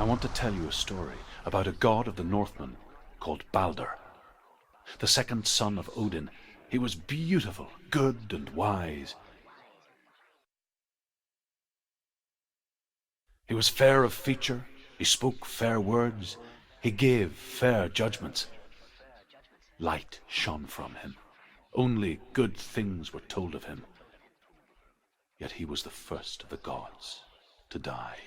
I want to tell you a story about a god of the Northmen called Balder. The second son of Odin, he was beautiful, good and wise. He was fair of feature, he spoke fair words, he gave fair judgments. Light shone from him. Only good things were told of him. Yet he was the first of the gods to die.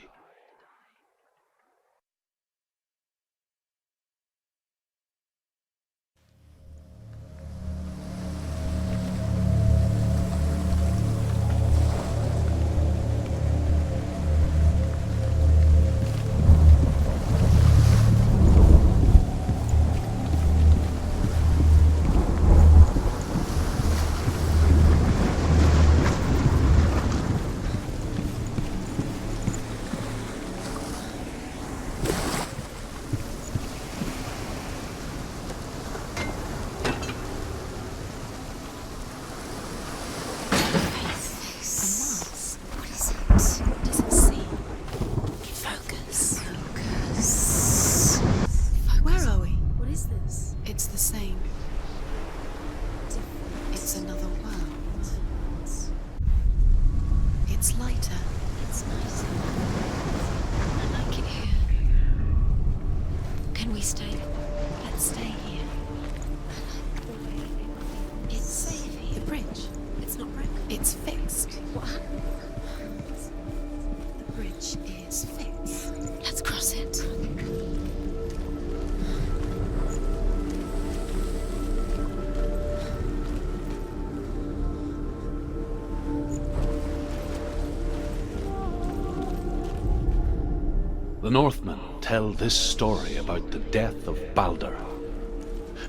The Northmen tell this story about the death of Balder.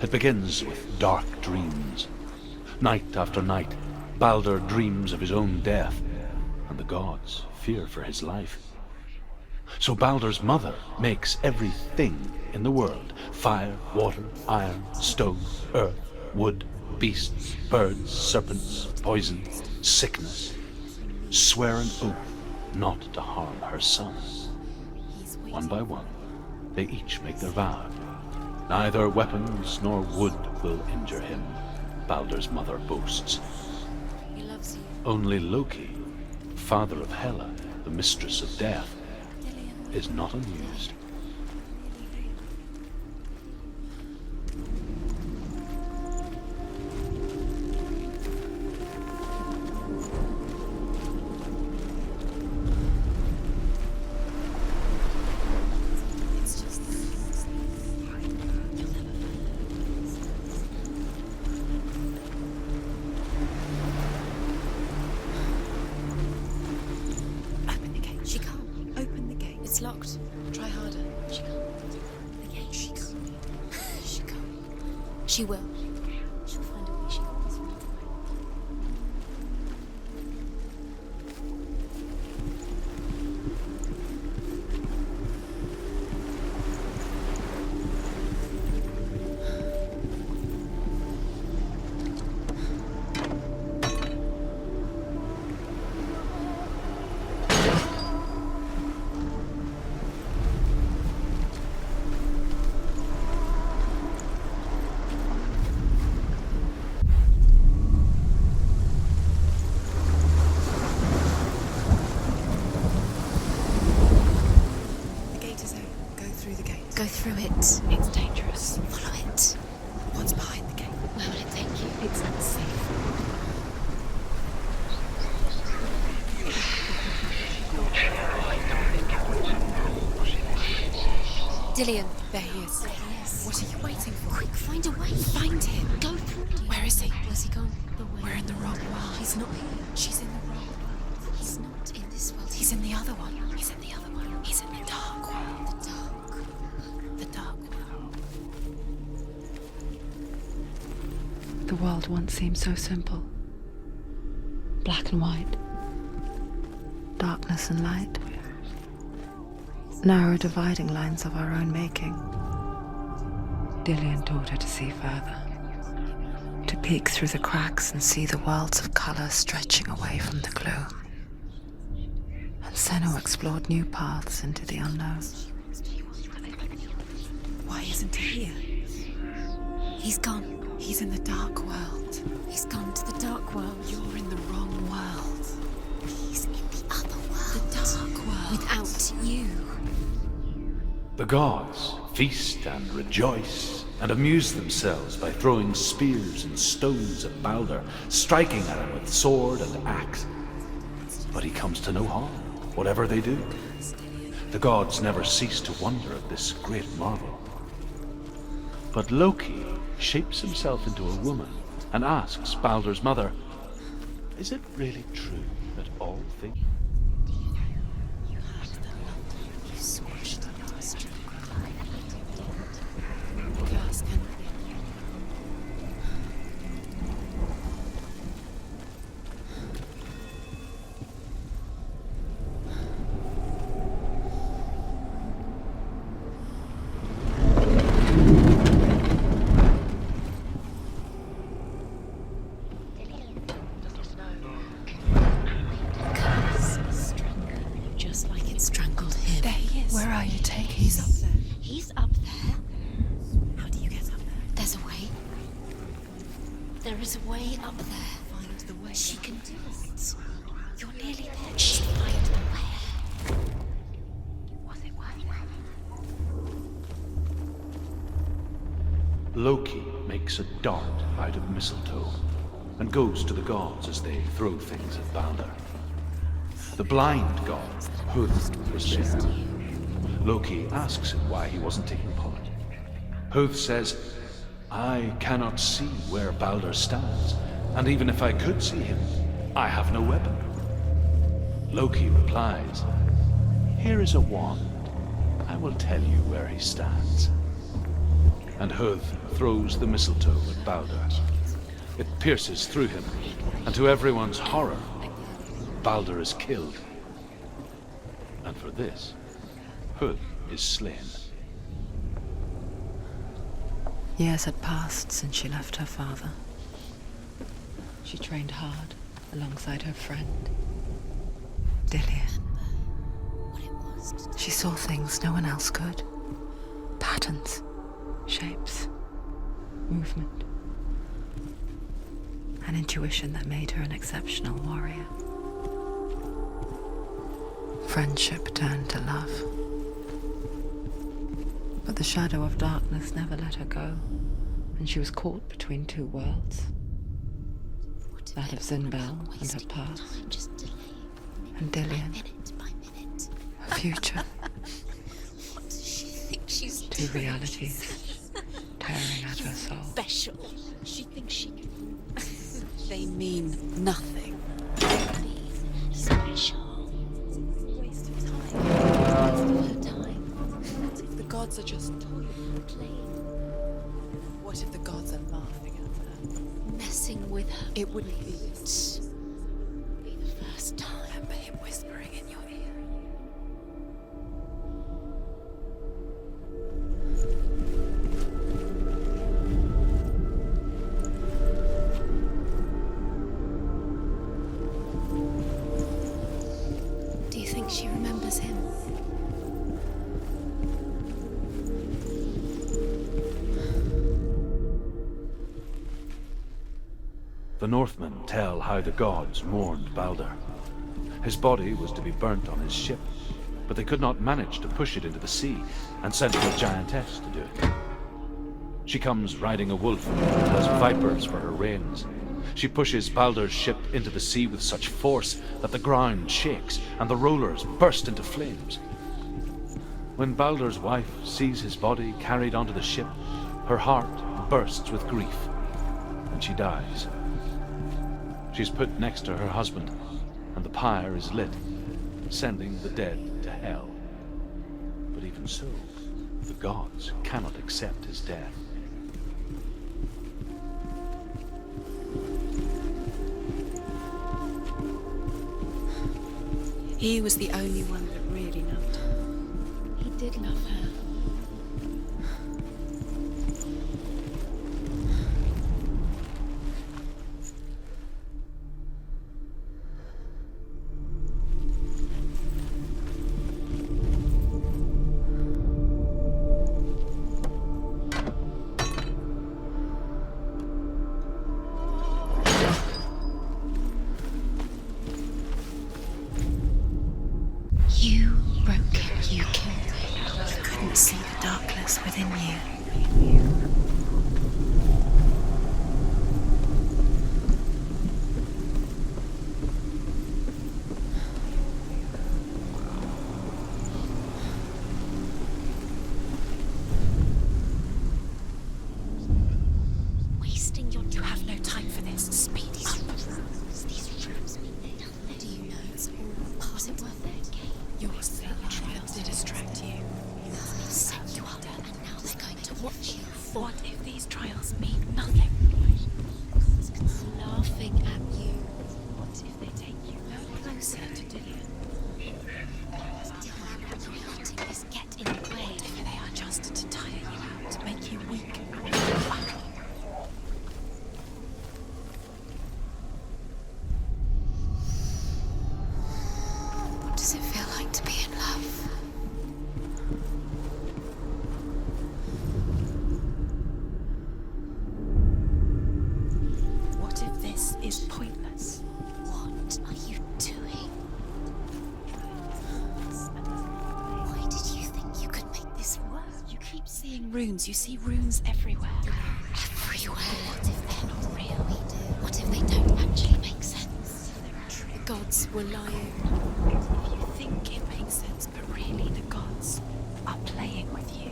It begins with dark dreams. Night after night, Balder dreams of his own death, and the gods fear for his life. So Balder's mother makes everything in the world: fire, water, iron, stone, earth, wood, beasts, birds, serpents, poison, sickness, swear an oath not to harm her son. One by one, they each make their vow. Neither weapons nor wood will injure him, Balder's mother boasts. He loves you. Only Loki, father of Hela, the mistress of death, is not amused. It's locked. Try harder. She can't. The gate. She can't. She can't. She will. She'll find a way. She can't. Go through it. It's dangerous. Follow it. What's behind the gate? Where will it take you? It's unsafe. Dillion. There he is. There he is. What are you waiting for? Quick, find a way. Find him. Go through. Where is he? Where's he gone? The way. We're in the wrong world. He's not here. She's in the wrong world. He's not in this world. He's in the other one. He's in the other one. He's in the dark world. The dark. The dark world. The world once seemed so simple. Black and white. Darkness and light. Narrow dividing lines of our own making. Dillion taught her to see further. To peek through the cracks and see the worlds of color stretching away from the gloom. And Senua explored new paths into the unknown. Why isn't he here? He's gone. He's in the dark world. He's gone to the dark world. You're in the wrong world. He's in the other world. The dark world. Without you. The gods feast and rejoice and amuse themselves by throwing spears and stones at Balder, striking at him with sword and axe. But he comes to no harm, whatever they do. The gods never cease to wonder at this great marvel. But Loki shapes himself into a woman and asks Balder's mother, "Is it really true that all things..." Loki makes a dart out of mistletoe and goes to the gods as they throw things at Balder. The blind god, Hud, was there. Loki asks him why he wasn't taking part. Hud says, "I cannot see where Balder stands, and even if I could see him, I have no weapon." Loki replies, "Here is a wand. I will tell you where he stands." And Hud throws the mistletoe at Balder. It pierces through him, and to everyone's horror, Balder is killed. And for this, Hud is slain. Years had passed since she left her father. She trained hard alongside her friend, Dillian. She saw things no one else could. Patterns, shapes, movement. An intuition that made her an exceptional warrior. Friendship turned to love. But the shadow of darkness never let her go, and she was caught between two worlds. That of Zinbel and her past, and Dillian, her future. What does she think she's Two realities tearing at her soul. special? She thinks she can... They mean nothing. Special. Waste of time. Waste of her time. What if the gods are just playing? What if the gods are laughing at her? Messing with her. It wouldn't be this. Be the first time. Remember him whispering in your ear. Do you think she remembers him? The Northmen tell how the gods mourned Balder. His body was to be burnt on his ship, but they could not manage to push it into the sea and sent for a giantess to do it. She comes riding a wolf and has vipers for her reins. She pushes Balder's ship into the sea with such force that the ground shakes and the rollers burst into flames. When Balder's wife sees his body carried onto the ship, her heart bursts with grief, and she dies. She's put next to her husband, and the pyre is lit, sending the dead to hell. But even so, the gods cannot accept his death. He was the only one that really loved her. He did love her. See the darkness within you. Wasting your time. You have no time for this. Speed up. These rooms mean nothing. Do you know it's all part of their game? Your trials to distract you. They set you up, and now they're going to watch you. What if these trials mean nothing? Laughing at you. What if they take you no closer to Dillian? Letting this get in the way. What if they are just to tire you out, to make you weak? What does it feel like to be in love? What if this is pointless? What are you doing? Why did you think you could make this work? You keep seeing runes. You see runes everywhere. Everywhere. What if they're not real? What if they don't actually make sense? The gods were lying. If you think it makes sense, but really the gods are playing with you.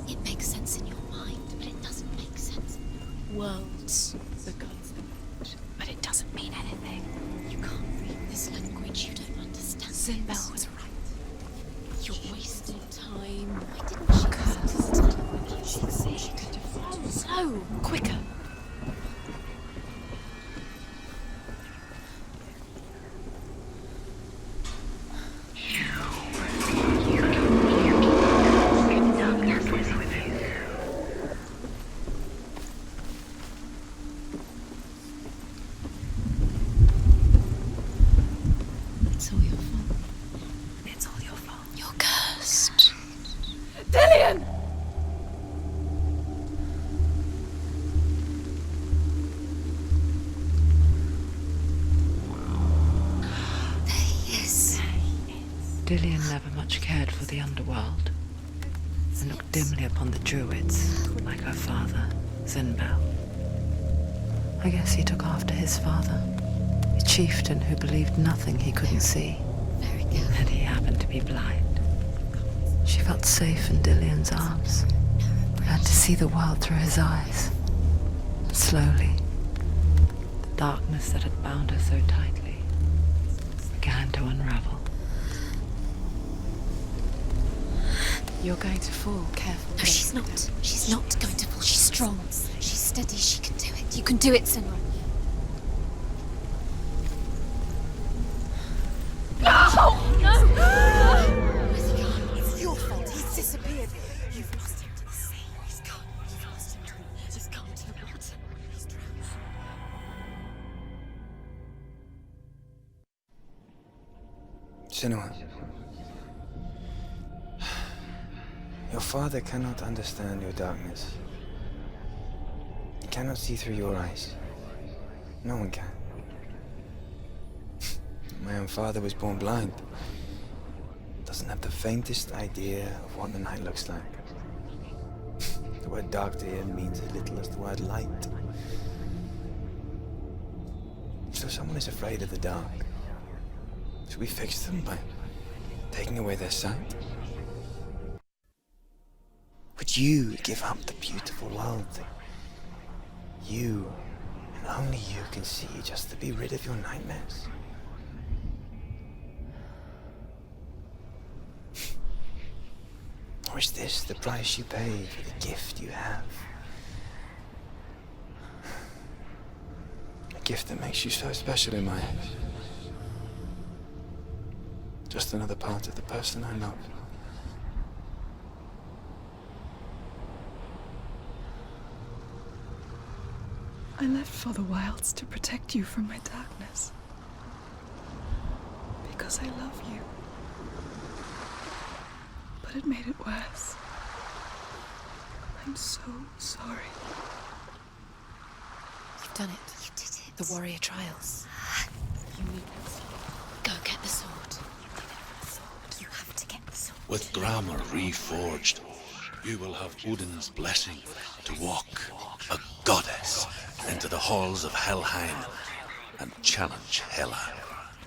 It makes sense in your mind, but it doesn't make sense. Worlds, the gods, but it doesn't mean anything. You can't read this language, you don't understand. Sinbel was right. You're wasting time. Why didn't she curse? Succeed. Slow, quicker. It's all your fault. It's all your fault. You're cursed. Dillian! There he is. Dillian never much cared for the underworld, and looked dimly upon the druids, like her father, Sinbel. I guess he took after his father, a chieftain who believed nothing he couldn't see, Very good. and he happened to be blind. She felt safe in Dillian's arms, had to see the world through his eyes. And slowly, the darkness that had bound her so tightly began to unravel. You're going to fall. Careful. No, she's not. She's not going to fall. She's strong. She's steady. She can do it. You can do it, Senua. No! No! Where's he gone? It's your fault. He's disappeared. You've lost him to the sea. He's gone. You've lost him to the... He's gone to the water. He's drowned. Senua, your father cannot understand your darkness. He cannot see through your eyes. No one can. My own father was born blind. Doesn't have the faintest idea of what the night looks like. The word dark to him means as little as the word light. So someone is afraid of the dark. Should we fix them by taking away their sight? Would you give up the beautiful world that you, and only you, can see just to be rid of your nightmares? Or is this the price you pay for the gift you have? A gift that makes you so special in my eyes. Just another part of the person I love. I left for the wilds to protect you from my darkness. Because I love you. But it made it worse. I'm so sorry. You've done it. You did it. The warrior trials. You need that sword. Go get the sword. You did it for the sword. You have to get the sword. With grammar reforged, you will have Odin's blessing to walk, a goddess, into the halls of Helheim and challenge Hela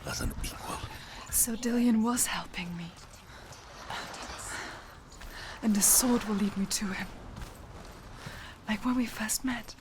as an equal. So Dillion was helping me. And the sword will lead me to him. Like when we first met.